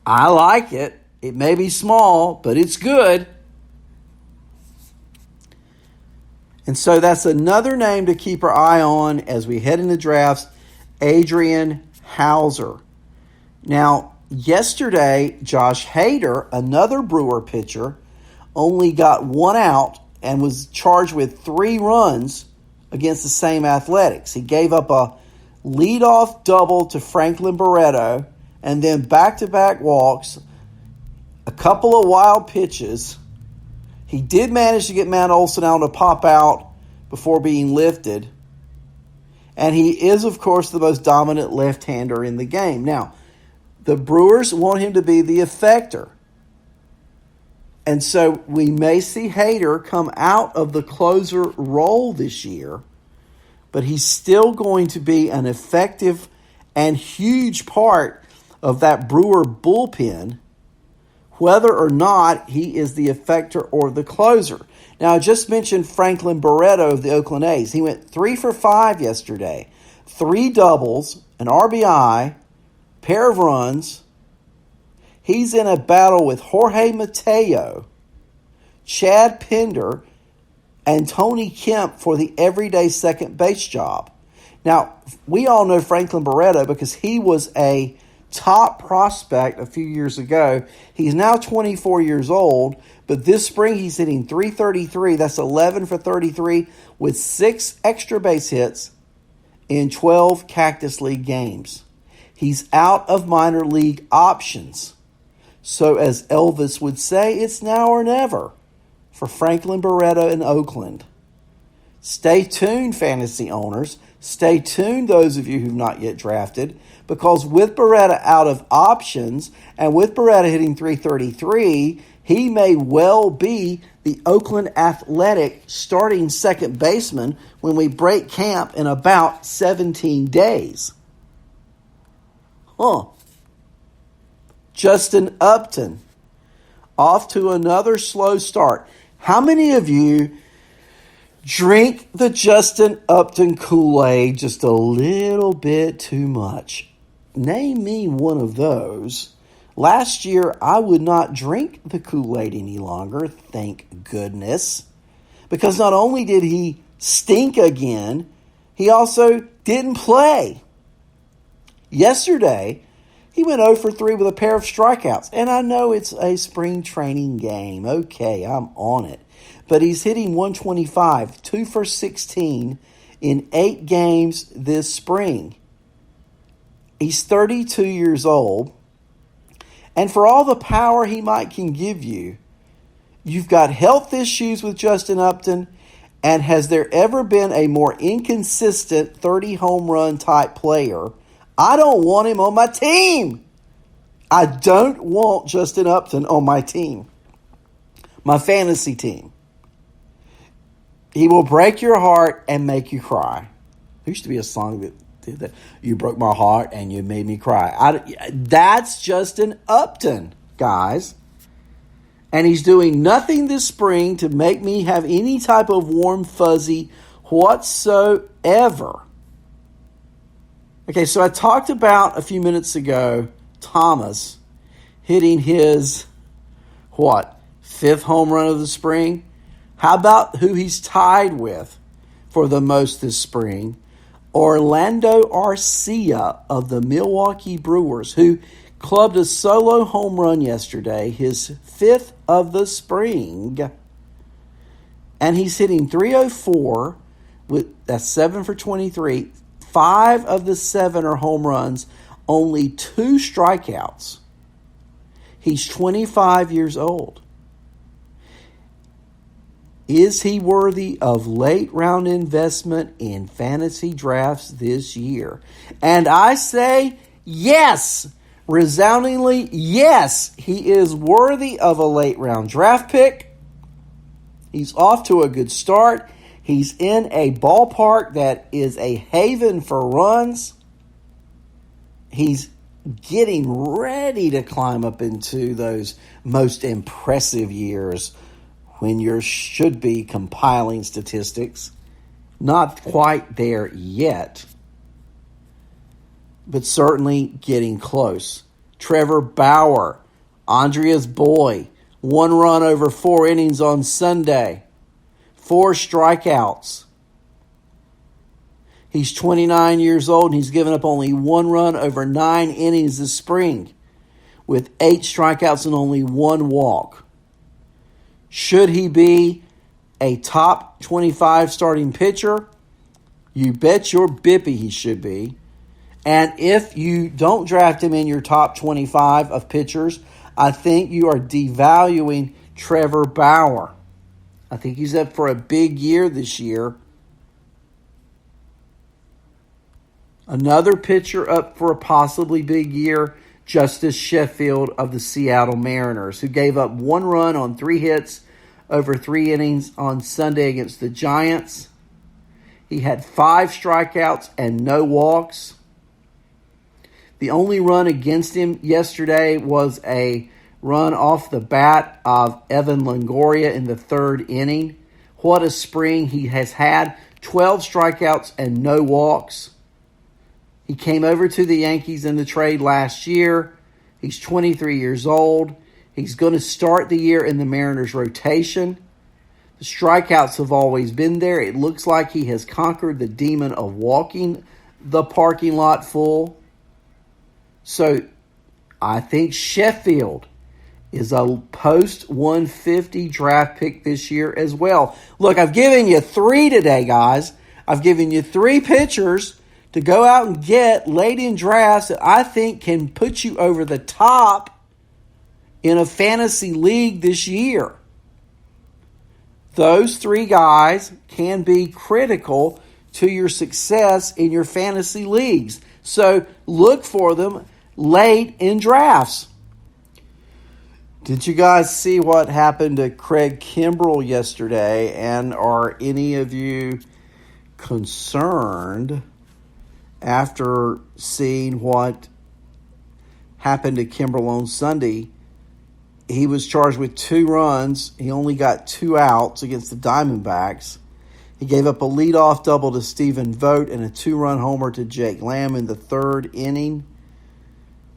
I like it. It may be small, but it's good. And so that's another name to keep our eye on as we head into drafts, Adrian Houser. Now, yesterday, Josh Hader, another Brewer pitcher, only got one out and was charged with 3 runs against the same Athletics. He gave up a leadoff double to Franklin Barreto and then back-to-back walks, a couple of wild pitches. He did manage to get Matt Olson out to pop out before being lifted. And he is, of course, the most dominant left-hander in the game. Now, the Brewers want him to be the effector. And so we may see Hader come out of the closer role this year, but he's still going to be an effective and huge part of that Brewer bullpen, whether or not he is the effector or the closer. Now, I just mentioned Franklin Barreto of the Oakland A's. He went 3 for 5 yesterday. 3 doubles, an RBI, pair of runs. He's in a battle with Jorge Mateo, Chad Pinder, and Tony Kemp for the everyday second base job. Now, we all know Franklin Barreto because he was a top prospect a few years ago. He's now 24 years old, but this spring he's hitting .333. That's 11 for 33 with 6 extra base hits in 12 Cactus League games. He's out of minor league options. So as Elvis would say, it's now or never for Franklin Barreto in Oakland. Stay tuned, fantasy owners. Stay tuned, those of you who've not yet drafted, because with Barreto out of options and with Barreto hitting .333, he may well be the Oakland Athletic starting second baseman when we break camp in about 17 days. Justin Upton, off to another slow start. How many of you drink the Justin Upton Kool-Aid just a little bit too much? Name me one of those. Last year, I would not drink the Kool-Aid any longer, thank goodness. Because not only did he stink again, he also didn't play. Yesterday, he went 0 for 3 with a pair of strikeouts. And I know it's a spring training game. Okay, I'm on it. But he's hitting .125, 2 for 16 in 8 games this spring. He's 32 years old. And for all the power he can give you, you've got health issues with Justin Upton. And has there ever been a more inconsistent 30 home run type player? I don't want him on my team. I don't want Justin Upton on my team. My fantasy team. He will break your heart and make you cry. There used to be a song that did that. You broke my heart and you made me cry. That's Justin Upton, guys. And he's doing nothing this spring to make me have any type of warm fuzzy whatsoever. Okay, so I talked about a few minutes ago Thomas hitting his, 5th home run of the spring? How about who he's tied with for the most this spring? Orlando Arcia of the Milwaukee Brewers, who clubbed a solo home run yesterday, his 5th of the spring. And he's hitting .304, that's 7 for 23. 5 of the 7 are home runs, only 2 strikeouts. He's 25 years old. Is he worthy of late round investment in fantasy drafts this year? And I say yes, resoundingly yes, he is worthy of a late round draft pick. He's off to a good start. He's in a ballpark that is a haven for runs. He's getting ready to climb up into those most impressive years when you should be compiling statistics. Not quite there yet, but certainly getting close. Trevor Bauer, Andrea's boy, 1 run over 4 innings on Sunday, 4 strikeouts. He's 29 years old and he's given up only 1 run over 9 innings this spring with 8 strikeouts and only 1 walk. Should he be a top 25 starting pitcher? You bet your bippy he should be. And if you don't draft him in your top 25 of pitchers, I think you are devaluing Trevor Bauer. I think he's up for a big year this year. Another pitcher up for a possibly big year, Justice Sheffield of the Seattle Mariners, who gave up 1 run on 3 hits over 3 innings on Sunday against the Giants. He had 5 strikeouts and no walks. The only run against him yesterday was a run off the bat of Evan Longoria in the 3rd inning. What a spring he has had. 12 strikeouts and no walks. He came over to the Yankees in the trade last year. He's 23 years old. He's going to start the year in the Mariners rotation. The strikeouts have always been there. It looks like he has conquered the demon of walking the parking lot full. So I think Sheffield is a post-150 draft pick this year as well. Look, I've given you 3 today, guys. I've given you 3 pitchers to go out and get late in drafts that I think can put you over the top in a fantasy league this year. Those 3 guys can be critical to your success in your fantasy leagues. So look for them late in drafts. Did you guys see what happened to Craig Kimbrell yesterday? And are any of you concerned after seeing what happened to Kimbrell on Sunday? He was charged with 2 runs. He only got 2 outs against the Diamondbacks. He gave up a leadoff double to Stephen Vogt and a 2-run homer to Jake Lamb in the 3rd inning.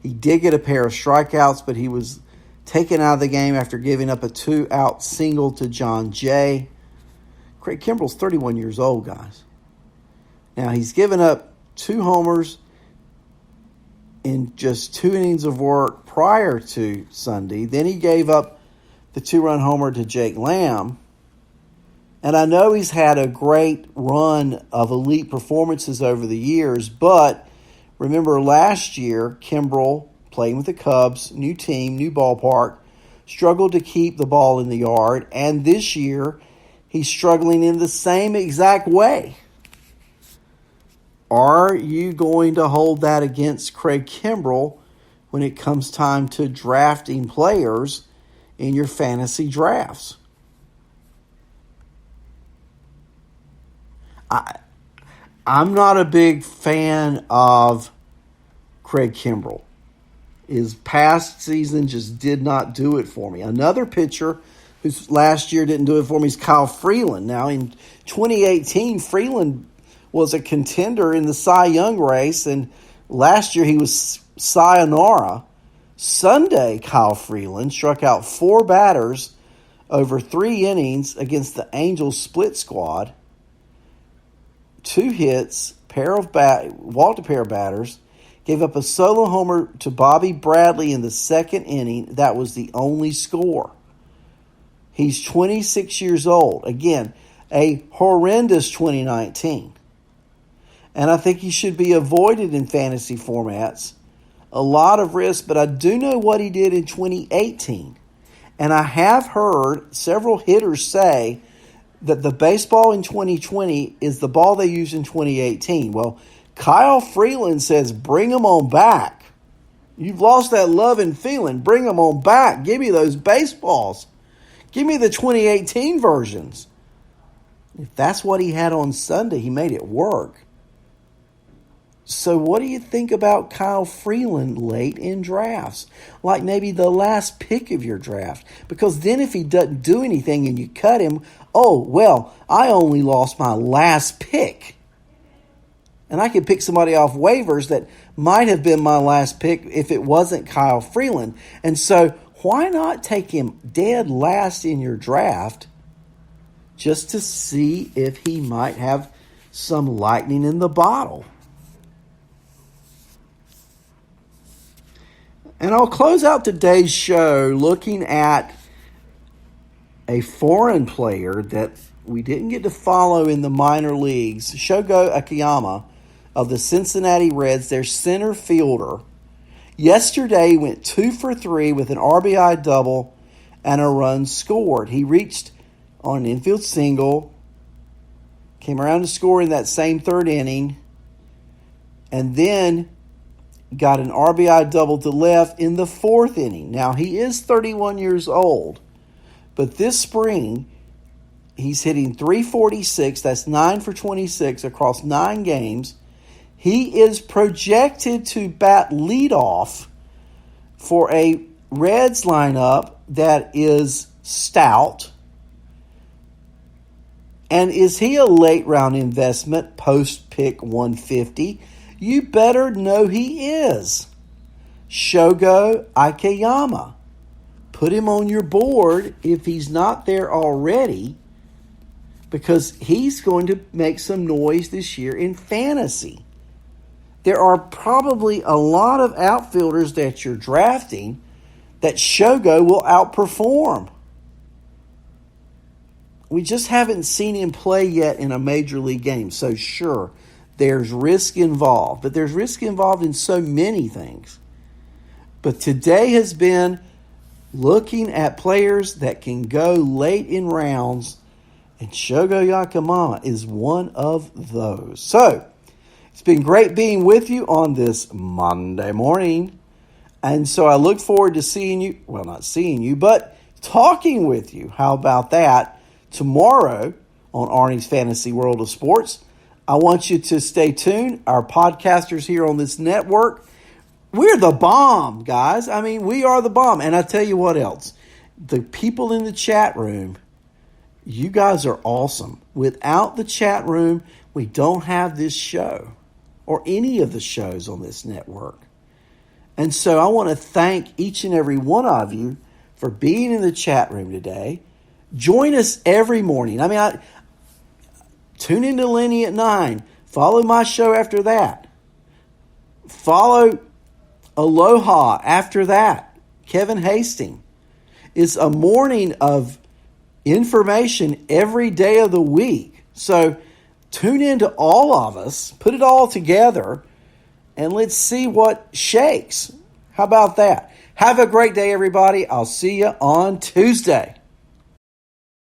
He did get a pair of strikeouts, but he was taken out of the game after giving up a 2-out single to John Jay. Craig Kimbrell's 31 years old, guys. Now, he's given up 2 homers in just 2 innings of work prior to Sunday. Then he gave up the 2-run homer to Jake Lamb. And I know he's had a great run of elite performances over the years, but remember last year, Kimbrell, playing with the Cubs, new team, new ballpark, struggled to keep the ball in the yard. And this year, he's struggling in the same exact way. Are you going to hold that against Craig Kimbrell when it comes time to drafting players in your fantasy drafts? I'm not a big fan of Craig Kimbrell. His past season just did not do it for me. Another pitcher whose last year didn't do it for me is Kyle Freeland. Now, in 2018, Freeland was a contender in the Cy Young race, and last year he was sayonara. Sunday, Kyle Freeland struck out 4 batters over 3 innings against the Angels split squad. 2 hits, walked a pair of batters, gave up a solo homer to Bobby Bradley in the 2nd inning. That was the only score. He's 26 years old. Again, a horrendous 2019. And I think he should be avoided in fantasy formats. A lot of risk, but I do know what he did in 2018. And I have heard several hitters say that the baseball in 2020 is the ball they used in 2018. Well, Kyle Freeland says, bring them on back. You've lost that love and feeling. Bring them on back. Give me those baseballs. Give me the 2018 versions. If that's what he had on Sunday, he made it work. So what do you think about Kyle Freeland late in drafts? Like maybe the last pick of your draft. Because then if he doesn't do anything and you cut him, oh, well, I only lost my last pick. And I could pick somebody off waivers that might have been my last pick if it wasn't Kyle Freeland. And so why not take him dead last in your draft just to see if he might have some lightning in the bottle? And I'll close out today's show looking at a foreign player that we didn't get to follow in the minor leagues, Shogo Akiyama of the Cincinnati Reds, their center fielder. Yesterday, he went 2 for 3 with an RBI double and a run scored. He reached on an infield single, came around to score in that same third inning, and then got an RBI double to left in the fourth inning. Now, he is 31 years old, but this spring, he's hitting .346. That's 9 for 26 across 9 games. He is projected to bat leadoff for a Reds lineup that is stout. And is he a late-round investment post-pick 150? You better know he is. Shogo Akiyama. Put him on your board if he's not there already, because he's going to make some noise this year in fantasy. There are probably a lot of outfielders that you're drafting that Shogo will outperform. We just haven't seen him play yet in a major league game. So sure, there's risk involved. But there's risk involved in so many things. But today has been looking at players that can go late in rounds, and Shogo Akiyama is one of those. So, it's been great being with you on this Monday morning. And so I look forward to seeing you, well, not seeing you, but talking with you. How about that? Tomorrow on Arnie's Fantasy World of Sports. I want you to stay tuned. Our podcasters here on this network, we're the bomb, guys. I mean, we are the bomb. And I tell you what else. The people in the chat room, you guys are awesome. Without the chat room, we don't have this show or any of the shows on this network. And so I want to thank each and every one of you for being in the chat room today. Join us every morning. I mean, tune into Lenny at 9. Follow my show after that. Follow Aloha after that. Kevin Hastings. It's a morning of information every day of the week. So tune in to all of us, put it all together, and let's see what shakes. How about that? Have a great day, everybody. I'll see you on Tuesday.